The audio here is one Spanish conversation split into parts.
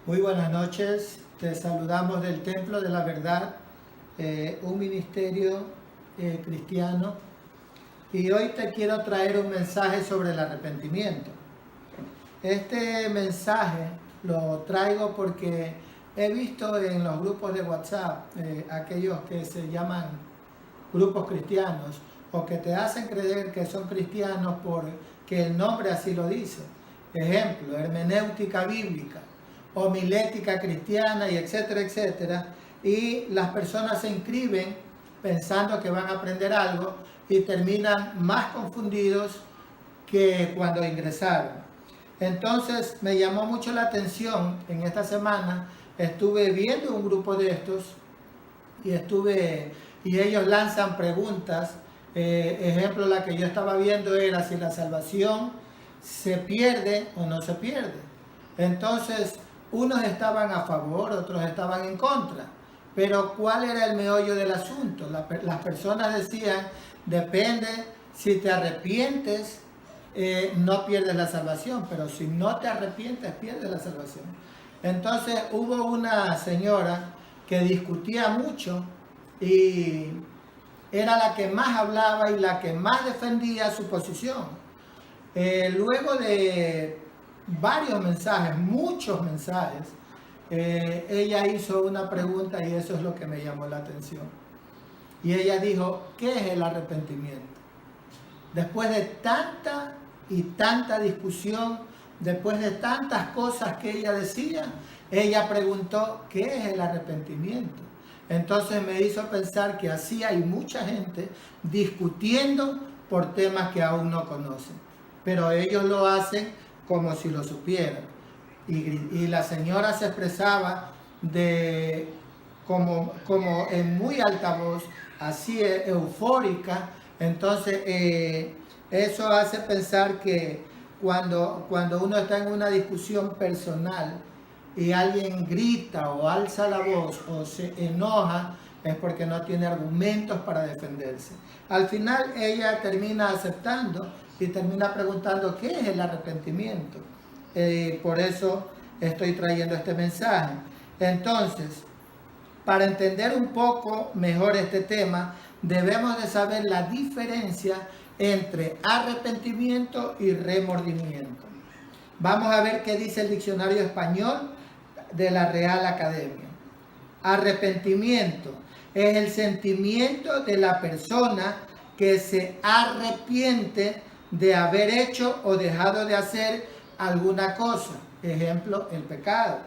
Muy buenas noches, te saludamos del Templo de la Verdad, un ministerio cristiano, y hoy te quiero traer un mensaje sobre el arrepentimiento. Este mensaje lo traigo porque he visto en los grupos de WhatsApp, aquellos que se llaman grupos cristianos, o que te hacen creer que son cristianos porque el nombre así lo dice. Ejemplo, hermenéutica bíblica, homilética cristiana, y etcétera, etcétera. Y las personas se inscriben pensando que van a aprender algo y terminan más confundidos que cuando ingresaron. Entonces me llamó mucho la atención en esta semana, estuve viendo un grupo de estos y ellos lanzan preguntas. Ejemplo, la que yo estaba viendo era si la salvación se pierde o no se pierde. Entonces, unos estaban a favor, otros estaban en contra. Pero ¿cuál era el meollo del asunto? Las personas decían, depende, si te arrepientes, no pierdes la salvación, pero si no te arrepientes, pierdes la salvación. Entonces hubo una señora que discutía mucho y era la que más hablaba y la que más defendía su posición. Luego de varios mensajes, muchos mensajes, ella hizo una pregunta y eso es lo que me llamó la atención. Y ella dijo, ¿qué es el arrepentimiento? Después de tanta y tanta discusión, después de tantas cosas que ella decía, ella preguntó, ¿qué es el arrepentimiento? Entonces me hizo pensar que así hay mucha gente discutiendo por temas que aún no conocen, pero ellos lo hacen como si lo supieran. Y la señora se expresaba como en muy alta voz, así eufórica. Entonces eso hace pensar que cuando uno está en una discusión personal y alguien grita o alza la voz o se enoja, es porque no tiene argumentos para defenderse. Al final ella termina aceptando y termina preguntando qué es el arrepentimiento. Por eso estoy trayendo este mensaje. Entonces, para entender un poco mejor este tema, debemos de saber la diferencia entre arrepentimiento y remordimiento. Vamos a ver qué dice el diccionario español de la Real Academia. Arrepentimiento es el sentimiento de la persona que se arrepiente de haber hecho o dejado de hacer alguna cosa. Ejemplo, el pecado.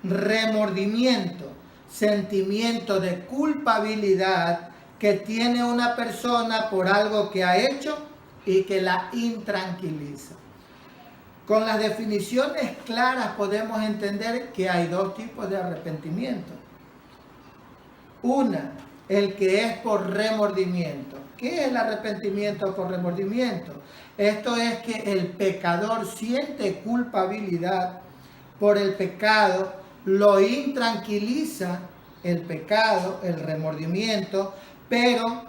Remordimiento, sentimiento de culpabilidad que tiene una persona por algo que ha hecho y que la intranquiliza. Con las definiciones claras podemos entender que hay dos tipos de arrepentimiento. Una, el que es por remordimiento. ¿Qué es el arrepentimiento por remordimiento? Esto es que el pecador siente culpabilidad por el pecado, lo intranquiliza el pecado, el remordimiento, pero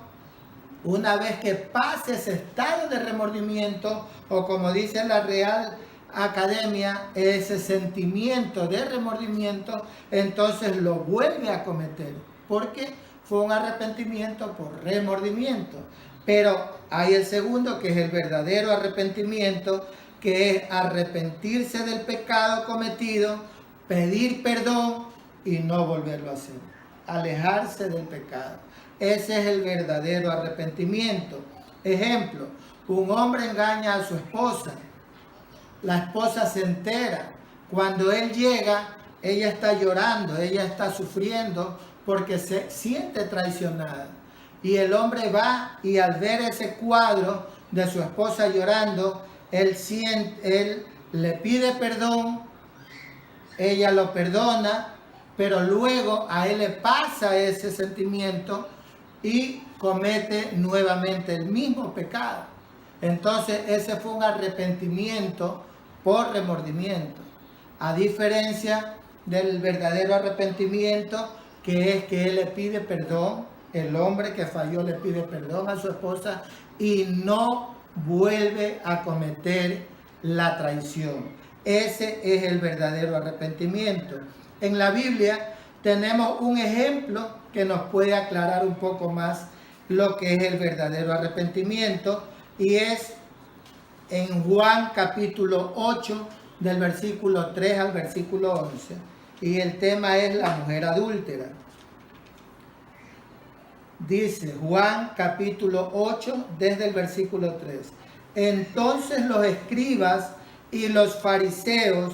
una vez que pase ese estado de remordimiento, o como dice la Real Academia, ese sentimiento de remordimiento, entonces lo vuelve a cometer, porque fue un arrepentimiento por remordimiento. Pero hay el segundo, que es el verdadero arrepentimiento, que es arrepentirse del pecado cometido, pedir perdón y no volverlo a hacer, alejarse del pecado. Ese es el verdadero arrepentimiento. Ejemplo, un hombre engaña a su esposa, la esposa se entera, cuando él llega, ella está llorando, ella está sufriendo porque se siente traicionada. Y el hombre va y al ver ese cuadro de su esposa llorando, él le pide perdón, ella lo perdona, pero luego a él le pasa ese sentimiento y comete nuevamente el mismo pecado. Entonces ese fue un arrepentimiento por remordimiento, a diferencia del verdadero arrepentimiento, que es que él le pide perdón, el hombre que falló le pide perdón a su esposa y no vuelve a cometer la traición. Ese es el verdadero arrepentimiento. En la Biblia tenemos un ejemplo que nos puede aclarar un poco más lo que es el verdadero arrepentimiento, y es en Juan capítulo 8, del versículo 3 al versículo 11, y el tema es la mujer adúltera. Dice Juan capítulo 8, desde el versículo 3. Entonces los escribas y los fariseos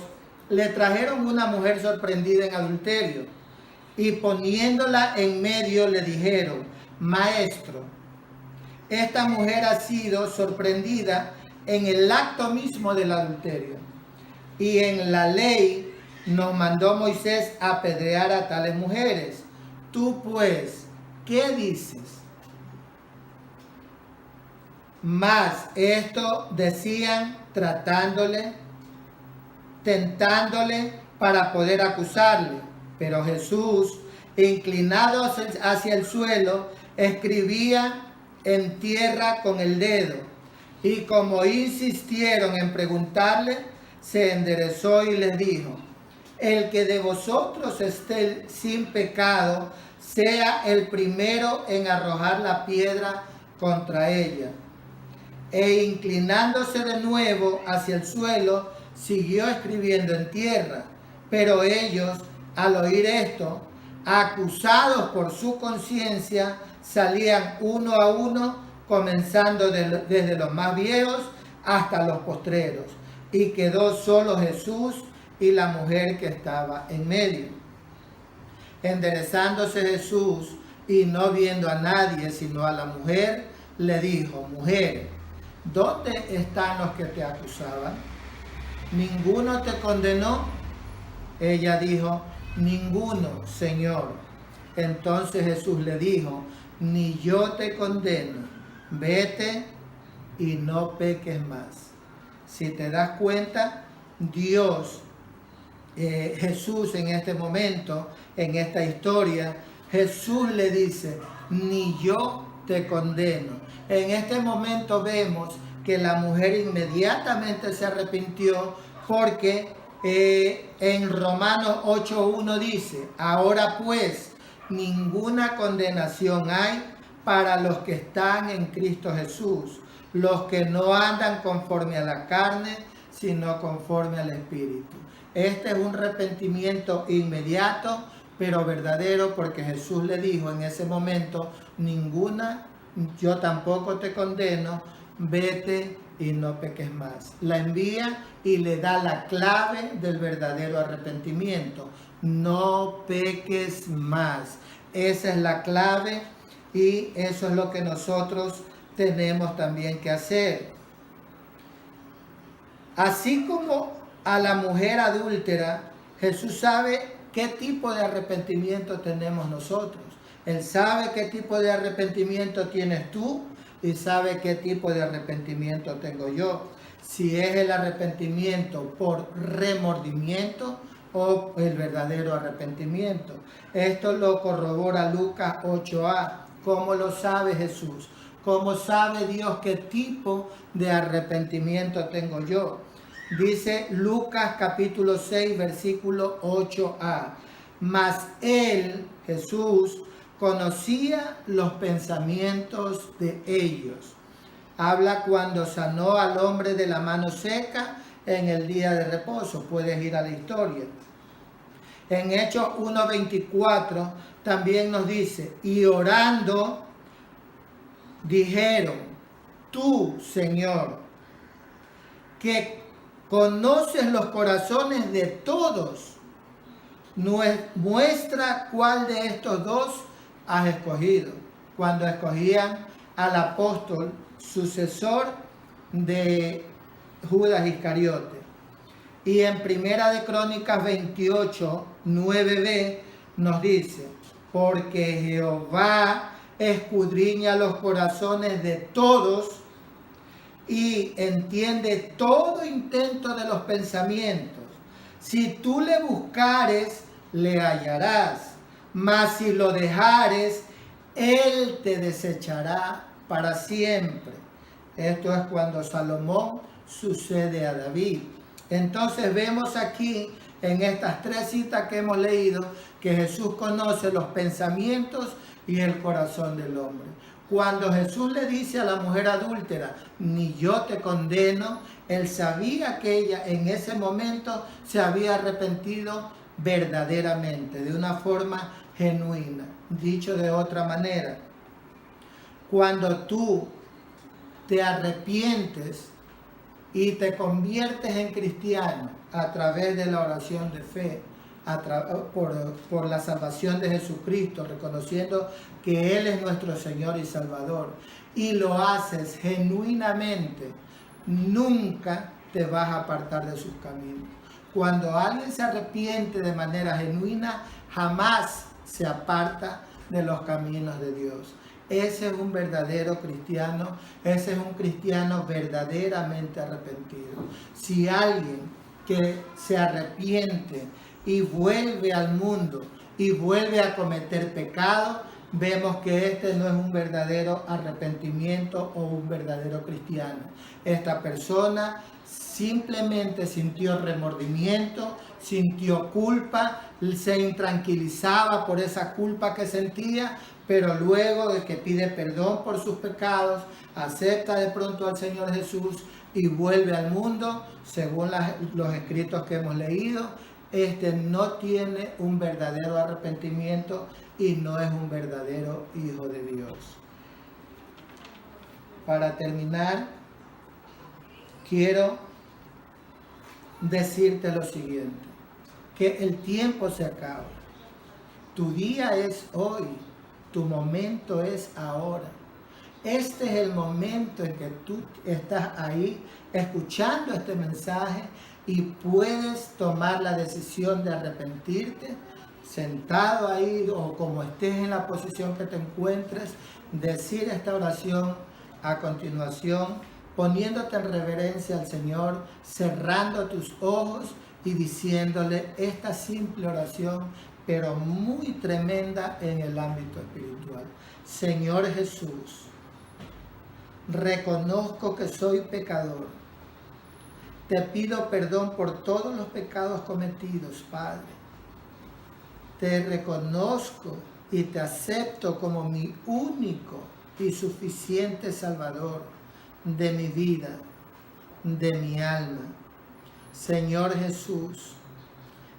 le trajeron una mujer sorprendida en adulterio, y poniéndola en medio le dijeron: Maestro, esta mujer ha sido sorprendida en el acto mismo del adulterio, y en la ley nos mandó Moisés a apedrear a tales mujeres. Tú pues, ¿qué dices? Mas esto decían tratándole, tentándole para poder acusarle. Pero Jesús, inclinado hacia el suelo, escribía en tierra con el dedo. Y como insistieron en preguntarle, se enderezó y les dijo: el que de vosotros esté sin pecado, sea el primero en arrojar la piedra contra ella. E inclinándose de nuevo hacia el suelo, siguió escribiendo en tierra. Pero ellos, al oír esto, acusados por su conciencia, salían uno a uno, comenzando desde los más viejos hasta los postreros. Y quedó solo Jesús y la mujer que estaba en medio. Enderezándose Jesús y no viendo a nadie sino a la mujer, le dijo: mujer, ¿dónde están los que te acusaban? ¿Ninguno te condenó? Ella dijo: ninguno, Señor. Entonces Jesús le dijo: ni yo te condeno, vete y no peques más. Si te das cuenta, Dios, Jesús en este momento, en esta historia, Jesús le dice: ni yo te condeno. En este momento vemos que la mujer inmediatamente se arrepintió, porque en Romanos 8:1 dice: ahora pues, ninguna condenación hay para los que están en Cristo Jesús, los que no andan conforme a la carne, sino conforme al Espíritu. Este es un arrepentimiento inmediato, pero verdadero, porque Jesús le dijo en ese momento: yo tampoco te condeno, vete y no peques más. La envía y le da la clave del verdadero arrepentimiento: no peques más. Esa es la clave, y eso es lo que nosotros tenemos también que hacer. Así como a la mujer adúltera, Jesús sabe qué tipo de arrepentimiento tenemos nosotros. Él sabe qué tipo de arrepentimiento tienes tú y sabe qué tipo de arrepentimiento tengo yo. Si es el arrepentimiento por remordimiento o el verdadero arrepentimiento. Esto lo corrobora Lucas 8a. ¿Cómo lo sabe Jesús? ¿Cómo sabe Dios qué tipo de arrepentimiento tengo yo? Dice Lucas capítulo 6, versículo 8a. Mas él, Jesús, conocía los pensamientos de ellos. Habla cuando sanó al hombre de la mano seca en el día de reposo. Puedes ir a la historia. En Hechos 1:24 también nos dice: y orando dijeron: tú, Señor, que conoces los corazones de todos, muestra cuál de estos dos has escogido. Cuando escogían al apóstol sucesor de Judas Iscariote. Y en Primera de Crónicas 28, 9b nos dice: porque Jehová escudriña los corazones de todos y entiende todo intento de los pensamientos. Si tú le buscares, le hallarás, mas si lo dejares, él te desechará para siempre. Esto es cuando Salomón sucede a David. Entonces vemos aquí en estas 3 citas que hemos leído que Jesús conoce los pensamientos y el corazón del hombre. Cuando Jesús le dice a la mujer adúltera, ni yo te condeno, él sabía que ella en ese momento se había arrepentido verdaderamente, de una forma genuina. Dicho de otra manera, cuando tú te arrepientes y te conviertes en cristiano a través de la oración de fe, por la salvación de Jesucristo, reconociendo que Él es nuestro Señor y Salvador, y lo haces genuinamente, nunca te vas a apartar de sus caminos. Cuando alguien se arrepiente de manera genuina, jamás se aparta de los caminos de Dios. Ese es un verdadero cristiano, ese es un cristiano verdaderamente arrepentido. Si alguien que se arrepiente y vuelve al mundo y vuelve a cometer pecado, vemos que este no es un verdadero arrepentimiento o un verdadero cristiano. Esta persona simplemente sintió remordimiento, sintió culpa, se intranquilizaba por esa culpa que sentía, pero luego de que pide perdón por sus pecados, acepta de pronto al Señor Jesús y vuelve al mundo, según los escritos que hemos leído, este no tiene un verdadero arrepentimiento y no es un verdadero hijo de Dios. Para terminar, quiero decirte lo siguiente, que el tiempo se acaba. Tu día es hoy, tu momento es ahora. Este es el momento en que tú estás ahí escuchando este mensaje y puedes tomar la decisión de arrepentirte, sentado ahí o como estés en la posición que te encuentres, decir esta oración a continuación, poniéndote en reverencia al Señor, cerrando tus ojos y diciéndole esta simple oración, pero muy tremenda en el ámbito espiritual. Señor Jesús, reconozco que soy pecador. Te pido perdón por todos los pecados cometidos, Padre. Te reconozco y te acepto como mi único y suficiente Salvador de mi vida, de mi alma. Señor Jesús,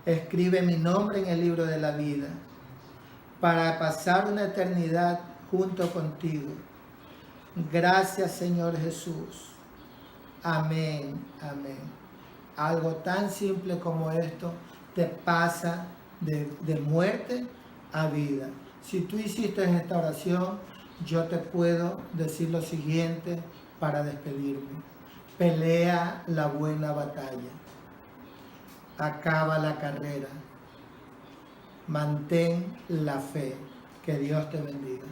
escribe mi nombre en el libro de la vida para pasar una eternidad junto contigo. Gracias, Señor Jesús. Amén, amén. Algo tan simple como esto te pasa de muerte a vida. Si tú hiciste esta oración, yo te puedo decir lo siguiente para despedirme. Pelea la buena batalla. Acaba la carrera. Mantén la fe. Que Dios te bendiga.